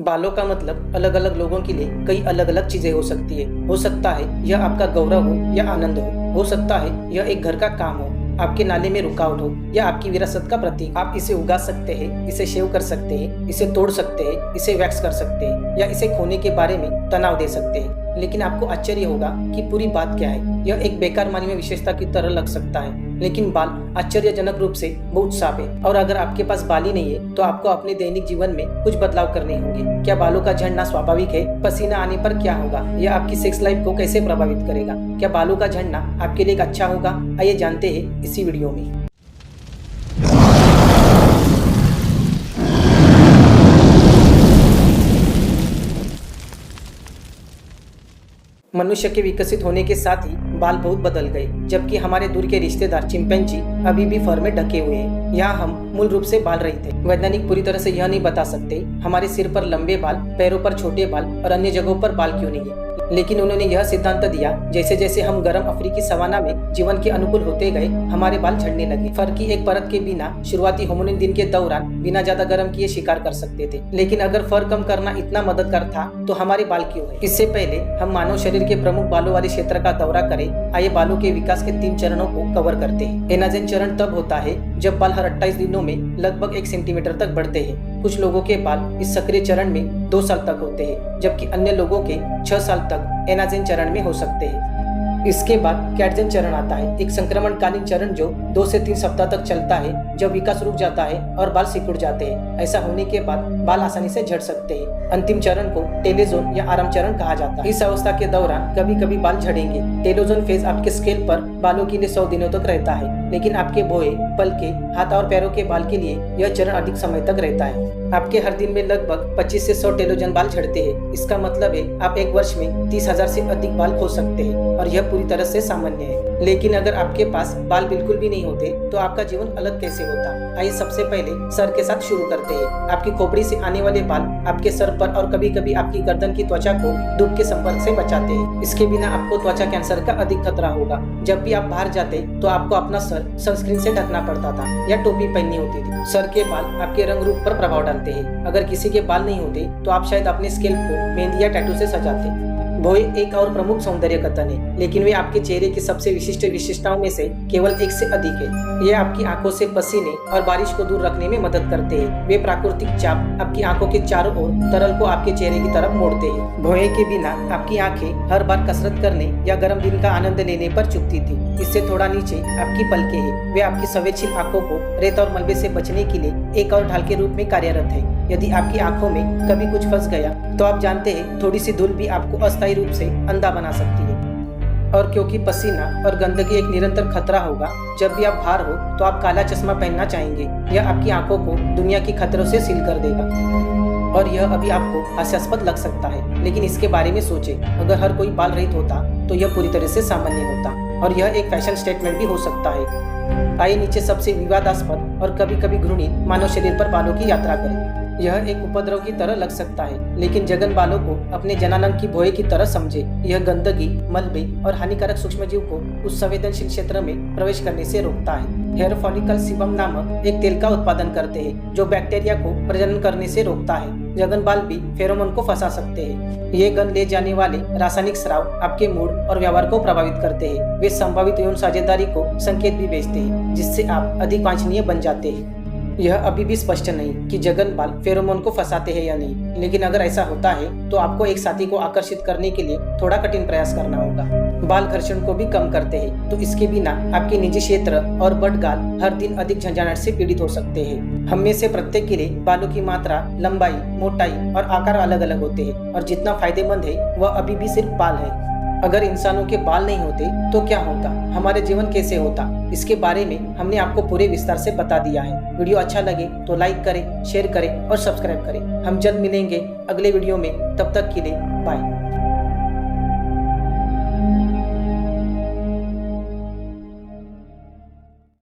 बालों का मतलब अलग अलग लोगों के लिए कई अलग अलग चीजें हो सकती है। हो सकता है यह आपका गौरव हो या आनंद हो सकता है यह एक घर का काम हो, आपके नाले में रुकावट हो या आपकी विरासत का प्रतीक। आप इसे उगा सकते हैं, इसे शेव कर सकते हैं, इसे तोड़ सकते हैं, इसे वैक्स कर सकते हैं या इसे खोने के बारे में तनाव दे सकते हैं। लेकिन आपको आश्चर्य होगा कि पूरी बात क्या है। यह एक बेकार मानी में विशेषता की तरह लग सकता है, लेकिन बाल आश्चर्यजनक रूप से बहुत साफ है। और अगर आपके पास बाल ही नहीं है तो आपको अपने दैनिक जीवन में कुछ बदलाव करने होंगे। क्या बालों का झड़ना स्वाभाविक है? पसीना आने पर क्या होगा? यह आपकी सेक्स लाइफ को कैसे प्रभावित करेगा? क्या बालों का झड़ना आपके लिए अच्छा होगा? आइए जानते हैं इसी वीडियो में। मनुष्य के विकसित होने के साथ ही बाल बहुत बदल गए, जबकि हमारे दूर के रिश्तेदार चिंपैंजी अभी भी फर में ढके हुए हैं। यहाँ हम मूल रूप से बाल रहित हैं। वैज्ञानिक पूरी तरह से यह नहीं बता सकते हमारे सिर पर लंबे बाल, पैरों पर छोटे बाल और अन्य जगहों पर बाल क्यों नहीं है, लेकिन उन्होंने यह सिद्धांत दिया जैसे जैसे हम गर्म अफ्रीकी सवाना में जीवन के अनुकूल होते गए हमारे बाल झड़ने लगे। फर की एक परत के बिना शुरुआती होमिनिन दिन के दौरान बिना ज्यादा गर्म किए शिकार कर सकते थे, लेकिन अगर फर कम करना इतना मददगार था तो हमारे बाल क्यों है? इससे पहले हम मानव शरीर के प्रमुख बालों वाले क्षेत्र का दौरा करें। आइए बालों के विकास के 3 चरणों को कवर करते हैं। एनाजेन चरण तब होता है जब बाल हर 28 दिनों में लगभग 1 सेंटीमीटर तक बढ़ते हैं। कुछ लोगों के बाल इस सक्रिय चरण में 2 साल तक होते हैं, जबकि अन्य लोगों के 6 साल तक एनाजेन चरण में हो सकते हैं। इसके बाद कैटजेन चरण आता है, एक संक्रमणकालीन चरण जो 2 से 3 सप्ताह तक चलता है, जब विकास रुक जाता है और बाल सिकुड़ जाते हैं। ऐसा होने के बाद बाल आसानी से झड़ सकते हैं। अंतिम चरण को टेलोजोन या आराम चरण कहा जाता है। इस अवस्था के दौरान कभी कभी बाल झड़ेंगे। टेलोजोन फेज आपके स्केल पर बालों के लिए 100 दिनों तक रहता है, लेकिन आपके भौहें, पलके, हाथ और पैरों के बाल के लिए यह चरण अधिक समय तक रहता है। आपके हर दिन में लगभग 25 से 100 टेलोजन बाल झड़ते हैं। इसका मतलब है आप एक वर्ष में 30,000 से अधिक बाल खो सकते हैं, और यह पूरी तरह से सामान्य है। लेकिन अगर आपके पास बाल बिल्कुल भी नहीं होते तो आपका जीवन अलग कैसे होता? आइए सबसे पहले सर के साथ शुरू करते हैं। आपकी खोपड़ी से आने वाले बाल आपके सर पर और कभी कभी आपकी गर्दन की त्वचा को धूप के संपर्क से बचाते हैं। इसके बिना आपको त्वचा कैंसर का अधिक खतरा होगा। जब भी आप बाहर जाते तो आपको अपना सर सनस्क्रीन से ढकना पड़ता था या टोपी पहननी होती थी। सर के बाल आपके रंग रूप पर प्रभाव डालते हैं। अगर किसी के बाल नहीं होते तो आप शायद अपने स्कैल्प को मेहंदी या टैटू से सजाते। भौहें एक और प्रमुख सौंदर्य कथन है, लेकिन वे आपके चेहरे की सबसे विशिष्ट विशेषताओं में से केवल एक से अधिक है। ये आपकी आंखों से पसीने और बारिश को दूर रखने में मदद करते हैं। वे प्राकृतिक चाप आपकी आंखों के चारों ओर तरल को आपके चेहरे की तरफ मोड़ते हैं। भौहें के बिना आपकी आंखें हर बार कसरत करने या गर्म दिन का आनंद लेने पर चुकती थी। इससे थोड़ा नीचे आपकी पलकें हैं। वे आपकी संवेदनशील आंखों को रेत और मलबे से बचने के लिए एक और ढाल के रूप में कार्यरत है। यदि आपकी आंखों में कभी कुछ फंस गया तो आप जानते हैं थोड़ी सी धूल भी आपको अस्थायी रूप से अंधा बना सकती है। और क्योंकि पसीना और गंदगी एक निरंतर खतरा होगा, जब भी आप बाहर हो तो आप काला चश्मा पहनना चाहेंगे। यह आपकी आंखों को दुनिया की खतरों से सील कर देगा। और यह अभी आपको हास्यास्पद लग सकता है, लेकिन इसके बारे में सोचें। अगर हर कोई बाल रहित होता तो यह पूरी तरह से सामान्य होता, और यह एक फैशन स्टेटमेंट भी हो सकता है। आइए नीचे सबसे विवादास्पद और कभी कभी घृणित मानव शरीर पर बालों की यात्रा करें। यह एक उपद्रव की तरह लग सकता है, लेकिन जगन बालों को अपने जनानंग की भौहें की तरह समझे। यह गंदगी, मलबे और हानिकारक सूक्ष्मजीव को उस संवेदनशील क्षेत्र में प्रवेश करने से रोकता है। हेयर फॉलिकल सीबम नामक एक तेल का उत्पादन करते हैं जो बैक्टीरिया को प्रजनन करने से रोकता है। जगन बाल भी फेरोमोन को फंसा सकते हैं। ये गंध ले जाने वाले रासायनिक स्राव आपके मूड और व्यवहार को प्रभावित करते हैं। वे संभावित यौन साझेदारी को संकेत भी भेजते हैं, जिससे आप अधिक वांछनीय बन जाते हैं। यह अभी भी स्पष्ट नहीं कि जगन बाल फेरोमोन को फंसाते हैं या नहीं, लेकिन अगर ऐसा होता है तो आपको एक साथी को आकर्षित करने के लिए थोड़ा कठिन प्रयास करना होगा। बाल घर्षण को भी कम करते हैं, तो इसके बिना आपके निजी क्षेत्र और बड़गाल हर दिन अधिक झंझाहट से पीड़ित हो सकते हैं। हम में से प्रत्येक के लिए बालों की मात्रा, लंबाई, मोटाई और आकार अलग अलग होते हैं, और जितना फायदेमंद है वह अभी भी सिर्फ बाल है। अगर इंसानों के बाल नहीं होते तो क्या होता? हमारे जीवन कैसे होता? इसके बारे में हमने आपको पूरे विस्तार से बता दिया है। वीडियो अच्छा लगे तो लाइक करें, शेयर करें और सब्सक्राइब करें। हम जल्द मिलेंगे अगले वीडियो में। तब तक के लिए बाय।